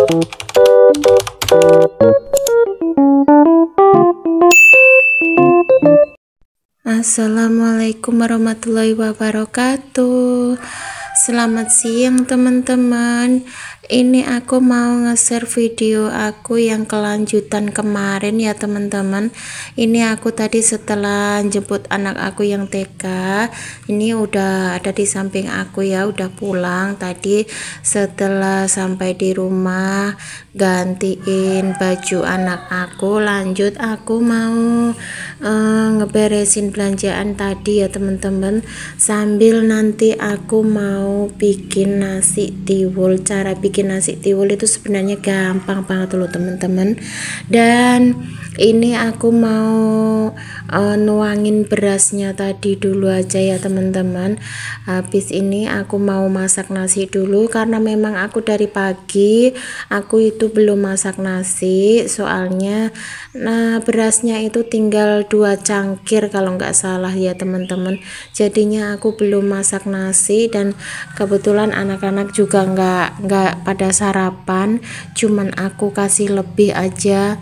Assalamualaikum warahmatullahi wabarakatuh. Selamat siang teman-teman. Ini aku mau nge-share video aku yang kelanjutan kemarin ya teman-teman. Ini aku tadi setelah jemput anak aku yang TK, ini udah ada di samping aku ya, udah pulang tadi. Setelah sampai di rumah, gantiin baju anak aku, lanjut aku mau ngeberesin belanjaan tadi ya teman-teman, sambil nanti aku mau bikin nasi tiwul. Cara bikin nasi tiwul itu sebenarnya gampang banget loh teman-teman, dan ini aku mau nuangin berasnya tadi dulu aja ya teman-teman. Habis ini aku mau masak nasi dulu, karena memang aku dari pagi aku itu belum masak nasi, soalnya berasnya itu tinggal 2 cangkir kalau nggak salah ya teman-teman. Jadinya aku belum masak nasi, dan kebetulan anak-anak juga nggak pada sarapan, cuman aku kasih lebih aja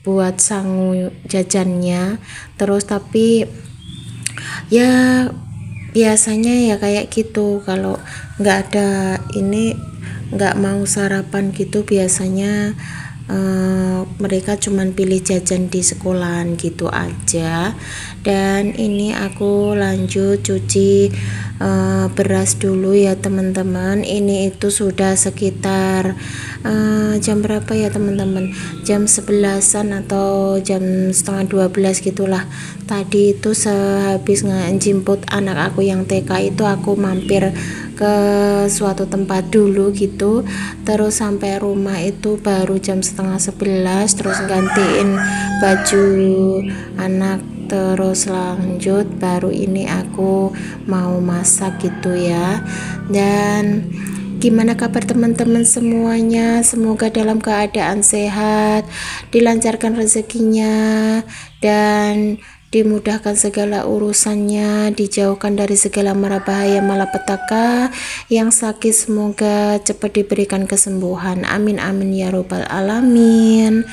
buat sangu jajannya. Terus tapi ya biasanya ya kayak gitu, kalau nggak ada ini, nggak mau sarapan gitu, biasanya mereka cuman pilih jajan di sekolahan gitu aja. Dan ini aku lanjut cuci beras dulu ya teman-teman. Ini itu sudah sekitar jam berapa ya teman-teman, jam 11-an atau jam setengah 12 gitulah. Tadi itu sehabis ngejemput anak aku yang TK itu, aku mampir ke suatu tempat dulu gitu, terus sampai rumah itu baru jam setengah 11, terus gantiin baju anak, terus lanjut baru ini aku mau masak gitu ya. Dan gimana kabar teman-teman semuanya? Semoga dalam keadaan sehat, dilancarkan rezekinya, dan dimudahkan segala urusannya, dijauhkan dari segala mara bahaya malapetaka. Yang sakit semoga cepat diberikan kesembuhan, amin amin ya robbal alamin.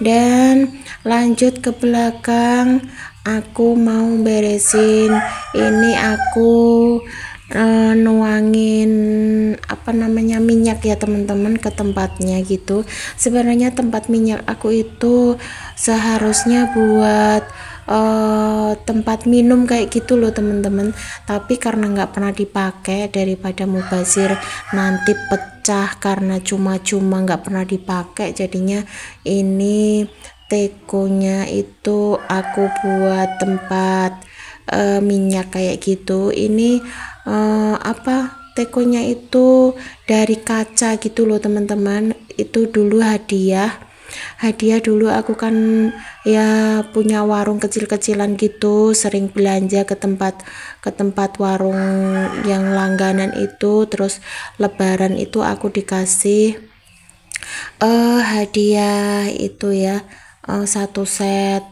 Dan lanjut ke belakang, aku mau beresin ini, aku nuangin minyak ya teman-teman ke tempatnya gitu. Sebenarnya tempat minyak aku itu seharusnya buat tempat minum kayak gitu loh teman-teman, tapi karena nggak pernah dipakai, daripada mubazir nanti pecah karena cuma-cuma nggak pernah dipakai, jadinya ini tekonya itu aku buat tempat minyak kayak gitu. Ini tekonya itu dari kaca gitu loh teman-teman. Itu dulu hadiah dulu, aku kan ya punya warung kecil-kecilan gitu, sering belanja ke tempat warung yang langganan itu. Terus lebaran itu aku dikasih hadiah itu ya, 1 set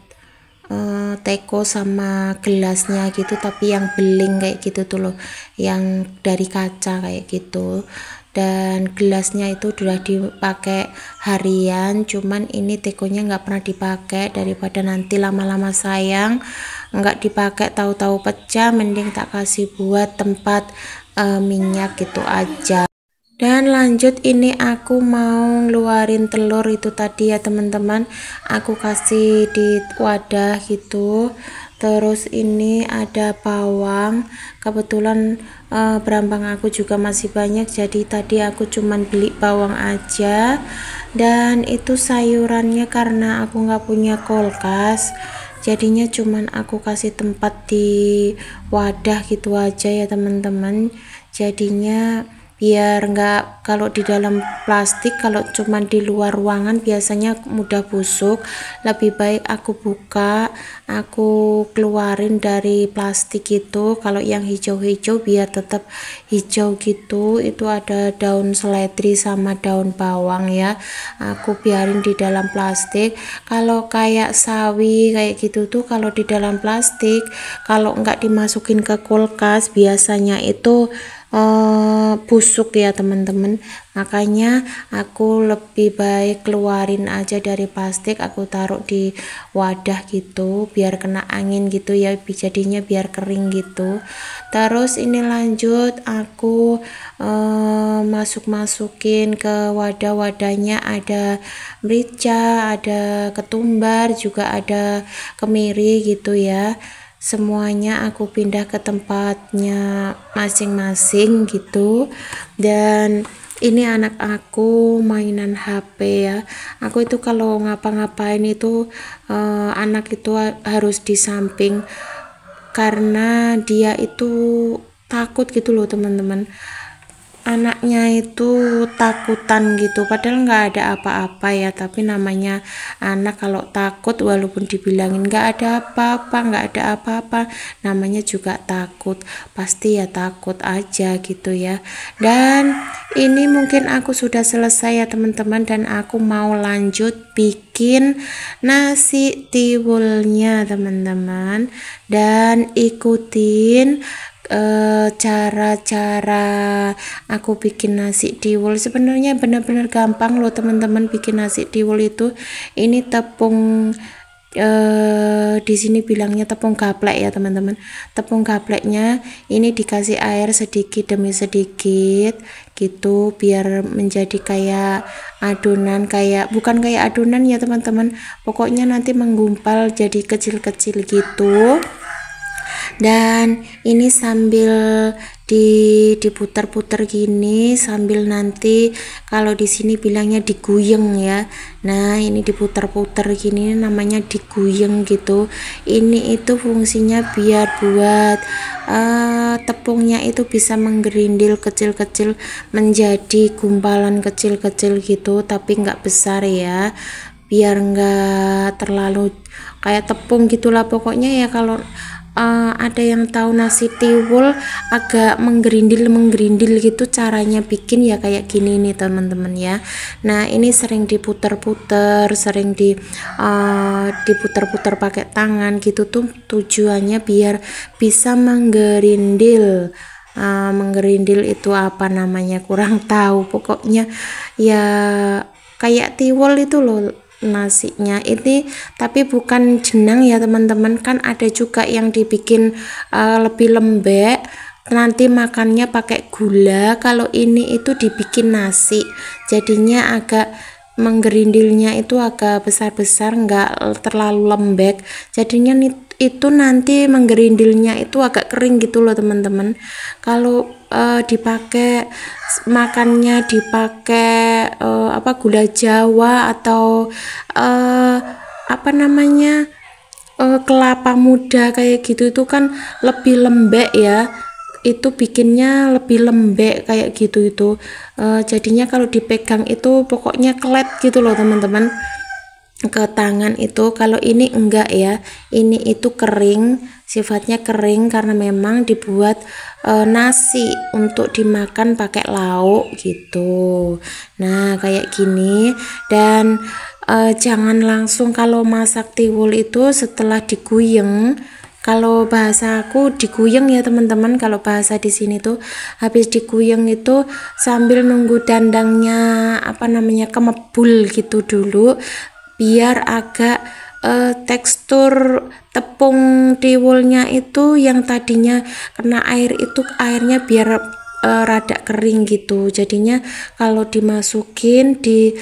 teko sama gelasnya gitu, tapi yang beling kayak gitu tuh loh, yang dari kaca kayak gitu. Dan gelasnya itu sudah dipakai harian, cuman ini tekonya nggak pernah dipakai, daripada nanti lama-lama sayang nggak dipakai tahu-tahu pecah, mending tak kasih buat tempat minyak gitu aja. Dan lanjut ini aku mau ngeluarin telur itu tadi ya teman-teman, aku kasih di wadah gitu. Terus ini ada bawang, kebetulan berambang aku juga masih banyak, jadi tadi aku cuman beli bawang aja. Dan itu sayurannya karena aku nggak punya kulkas, jadinya cuman aku kasih tempat di wadah gitu aja ya teman-teman. Jadinya biar nggak, kalau di dalam plastik, kalau cuman di luar ruangan biasanya mudah busuk. Lebih baik aku buka, aku keluarin dari plastik itu. Kalau yang hijau-hijau biar tetap hijau gitu, itu ada daun seledri sama daun bawang ya, aku biarin di dalam plastik. Kalau kayak sawi kayak gitu tuh, kalau di dalam plastik, kalau nggak dimasukin ke kulkas biasanya itu busuk ya teman-teman, makanya aku lebih baik keluarin aja dari plastik, aku taruh di wadah gitu biar kena angin gitu ya, jadinya biar kering gitu. Terus ini lanjut aku masukin ke wadahnya, ada merica, ada ketumbar, juga ada kemiri gitu ya. Semuanya aku pindah ke tempatnya masing-masing gitu. Dan ini anak aku mainan HP ya, aku itu kalau ngapa-ngapain itu anak itu harus di samping karena dia itu takut gitu loh teman-teman. Anaknya itu takutan gitu, padahal nggak ada apa-apa ya, tapi namanya anak kalau takut walaupun dibilangin nggak ada apa-apa, namanya juga takut, pasti ya takut aja gitu ya. Dan ini mungkin aku sudah selesai ya teman-teman, dan aku mau lanjut bikin nasi tiwulnya teman-teman, dan ikutin cara-cara aku bikin nasi tiwul. Sebenarnya benar-benar gampang loh teman-teman bikin nasi tiwul itu. Ini tepung di sini bilangnya tepung gaplek ya teman-teman. Tepung gapleknya ini dikasih air sedikit demi sedikit gitu biar menjadi kayak adonan, bukan kayak adonan ya teman-teman, pokoknya nanti menggumpal jadi kecil-kecil gitu. Dan ini sambil diputar-putar gini, sambil nanti kalau di sini bilangnya diguyeng ya. Nah ini diputar-putar gini namanya diguyeng gitu. Ini itu fungsinya biar buat tepungnya itu bisa menggerindil kecil-kecil menjadi gumpalan kecil-kecil gitu, tapi nggak besar ya, biar nggak terlalu kayak tepung gitulah pokoknya ya. Kalau ada yang tahu nasi tiwul agak menggerindil gitu caranya bikin ya, kayak gini nih teman-teman ya. Nah ini sering diputar-putar, sering diputar-putar pakai tangan gitu tuh, tujuannya biar bisa menggerindil. Menggerindil itu apa namanya kurang tahu, pokoknya ya kayak tiwul itu loh nasinya ini, tapi bukan jenang ya teman-teman, kan ada juga yang dibikin lebih lembek, nanti makannya pakai gula. Kalau ini itu dibikin nasi jadinya agak menggerindilnya itu agak besar-besar, nggak terlalu lembek, jadinya itu nanti menggerindilnya itu agak kering gitu loh teman-teman. Kalau dipakai makannya dipakai gula Jawa atau apa namanya kelapa muda kayak gitu, itu kan lebih lembek ya, itu bikinnya lebih lembek kayak gitu itu. Jadinya kalau dipegang itu pokoknya kelet gitu loh teman-teman ke tangan itu. Kalau ini enggak ya, ini itu kering, sifatnya kering karena memang dibuat nasi untuk dimakan pakai lauk gitu. Nah kayak gini. Dan jangan langsung kalau masak tiwul itu setelah diguyeng. Kalau bahasa aku diguyeng ya teman-teman, kalau bahasa di sini tuh habis diguyeng itu sambil nunggu dandangnya kemebul gitu dulu, biar agak tekstur tepung tiwulnya itu yang tadinya kena air itu airnya biar rada kering gitu. Jadinya kalau dimasukin di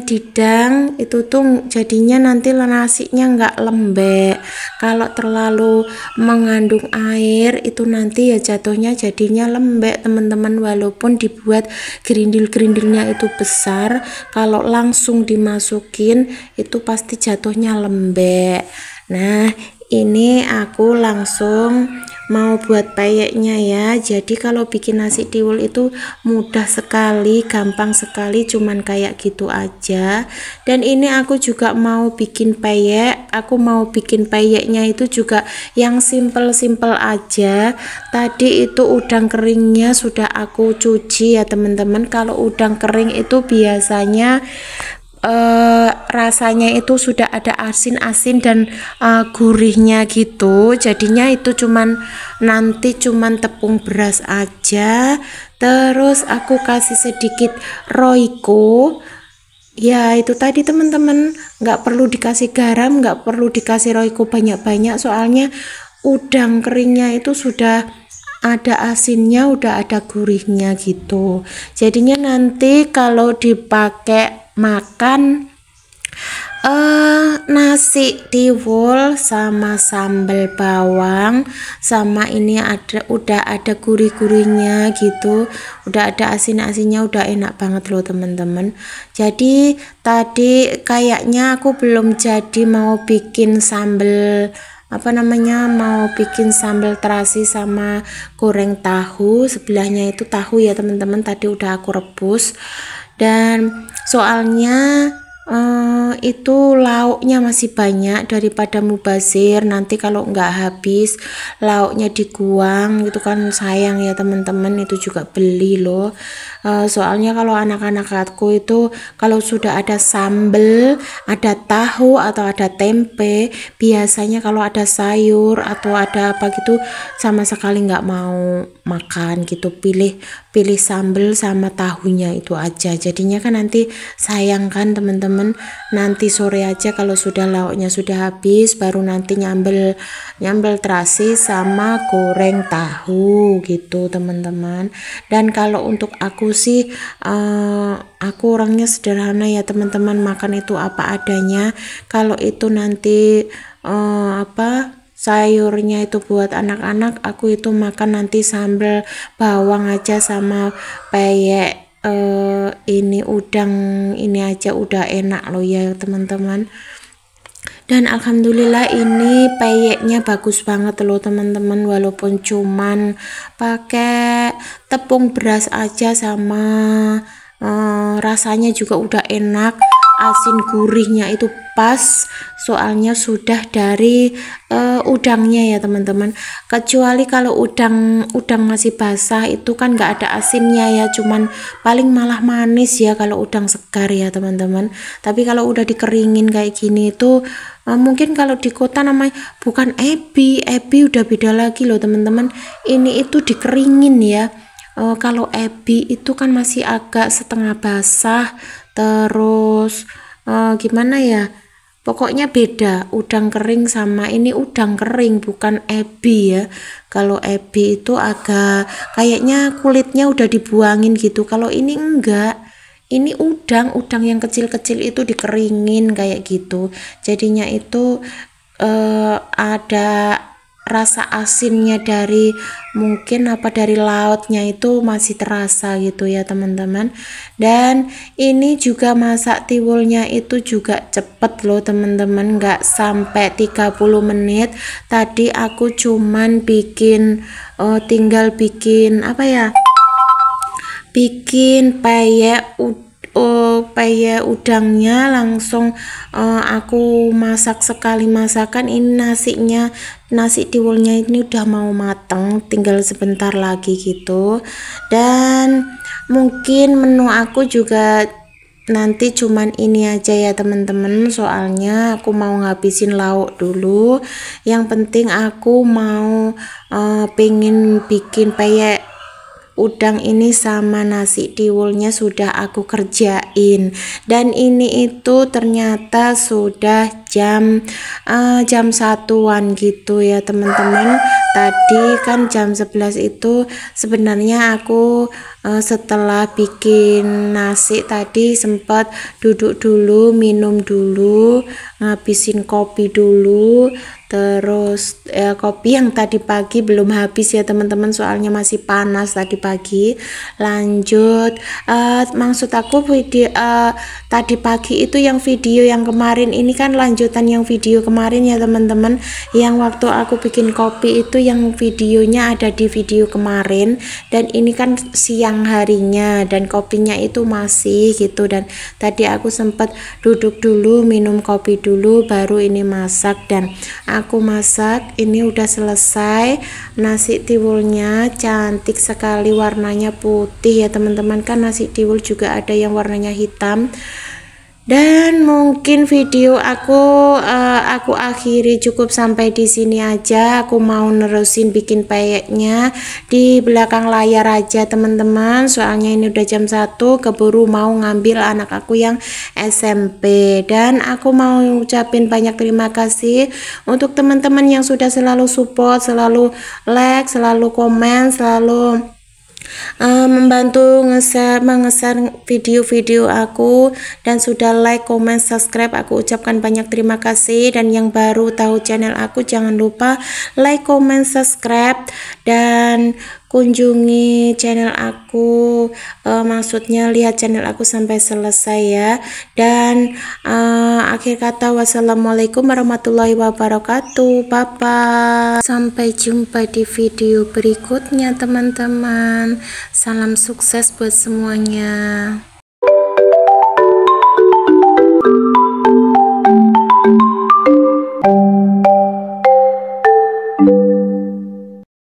didang itu tuh jadinya nanti nasinya nggak lembek. Kalau terlalu mengandung air itu nanti ya jadinya lembek teman-teman, walaupun dibuat gerindil-gerindilnya itu besar, kalau langsung dimasukin itu pasti jatuhnya lembek. Nah ini aku langsung mau buat peyeknya ya. Jadi kalau bikin nasi tiwul itu mudah sekali, gampang sekali, cuman kayak gitu aja. Dan ini aku juga mau bikin peyek, aku mau bikin peyeknya itu juga yang simple-simple aja. Tadi itu udang keringnya sudah aku cuci ya teman-teman. Kalau udang kering itu biasanya rasanya itu sudah ada asin-asin dan gurihnya gitu. Jadinya itu nanti cuman tepung beras aja, terus aku kasih sedikit Royco. Ya itu tadi teman-teman, nggak perlu dikasih garam, nggak perlu dikasih Royco banyak-banyak, soalnya udang keringnya itu sudah ada asinnya, udah ada gurihnya gitu. Jadinya nanti kalau dipakai makan nasi tiwul sama sambal bawang, sama ini udah ada gurih-gurihnya gitu, udah ada asin-asinnya, udah enak banget loh teman-teman. Jadi tadi kayaknya aku belum jadi mau bikin sambal mau bikin sambal terasi sama goreng tahu. Sebelahnya itu tahu ya teman-teman, tadi udah aku rebus. Dan soalnya itu lauknya masih banyak, daripada mubazir nanti kalau nggak habis lauknya dibuang gitu kan, sayang ya teman-teman. Itu juga beli loh, soalnya kalau anak-anak aku itu kalau sudah ada sambel, ada tahu atau ada tempe, biasanya kalau ada sayur atau ada apa gitu sama sekali nggak mau makan gitu, pilih sambel sama tahunya itu aja. Jadinya kan nanti sayang kan teman-teman, nanti sore aja kalau sudah lauknya sudah habis baru nanti nyambel terasi sama goreng tahu gitu teman-teman. Dan kalau untuk aku sih aku orangnya sederhana ya teman-teman, makan itu apa adanya. Kalau itu nanti sayurnya itu buat anak-anak, aku itu makan nanti sambal bawang aja sama peyek ini udang ini aja udah enak loh ya teman-teman. Dan alhamdulillah ini peyeknya bagus banget loh teman-teman, walaupun cuman pakai tepung beras aja sama rasanya juga udah enak, asin gurihnya itu pas, soalnya sudah dari udangnya ya teman-teman. Kecuali kalau udang masih basah itu kan nggak ada asinnya ya, cuman paling malah manis ya kalau udang segar ya teman-teman. Tapi kalau udah dikeringin kayak gini itu mungkin kalau di kota namanya bukan ebi udah beda lagi loh teman-teman. Ini itu dikeringin ya. Kalau ebi itu kan masih agak setengah basah, terus gimana ya, pokoknya beda udang kering sama ini udang kering bukan ebi ya. Kalau ebi itu agak kayaknya kulitnya udah dibuangin gitu, kalau ini enggak, ini udang yang kecil-kecil itu dikeringin kayak gitu. Jadinya itu ada rasa asinnya dari mungkin dari lautnya itu masih terasa gitu ya teman-teman. Dan ini juga masak tiwulnya itu juga cepet loh teman-teman, nggak sampai 30 menit. Tadi aku cuman tinggal bikin bikin peyek udangnya langsung aku masak sekali masakan. Ini nasi tiwulnya ini udah mau mateng, tinggal sebentar lagi gitu. Dan mungkin menu aku juga nanti cuman ini aja ya teman-teman, soalnya aku mau ngabisin lauk dulu. Yang penting aku mau pengen bikin peyek udang ini sama nasi tiwulnya sudah aku kerjain. Dan ini itu ternyata sudah jam 1-an gitu ya teman-teman. Tadi kan jam 11 itu sebenarnya aku setelah bikin nasi tadi sempat duduk dulu, minum dulu, ngabisin kopi dulu. Terus kopi yang tadi pagi belum habis ya teman-teman, soalnya masih panas tadi pagi. Lanjut maksud aku video tadi pagi itu yang video yang kemarin ini kan lanjutan yang video kemarin ya teman-teman, yang waktu aku bikin kopi itu yang videonya ada di video kemarin. Dan ini kan siang harinya dan kopinya itu masih gitu. Dan tadi aku sempat duduk dulu minum kopi dulu baru ini masak. Dan aku masak ini udah selesai, nasi tiwulnya cantik sekali, warnanya putih ya teman-teman. Kan nasi tiwul juga ada yang warnanya hitam. Dan mungkin video aku akhiri cukup sampai di sini aja. Aku mau nerusin bikin payetnya di belakang layar aja teman-teman, soalnya ini udah jam 1, keburu mau ngambil anak aku yang SMP. Dan aku mau ucapin banyak terima kasih untuk teman-teman yang sudah selalu support, selalu like, selalu komen, selalu membantu mengeser video-video aku, dan sudah like, comment, subscribe. Aku ucapkan banyak terima kasih. Dan yang baru tahu channel aku, jangan lupa like, comment, subscribe, dan kunjungi channel aku, maksudnya lihat channel aku sampai selesai ya. Dan akhir kata, wassalamualaikum warahmatullahi wabarakatuh. Bye bye, sampai jumpa di video berikutnya teman-teman. Salam sukses buat semuanya.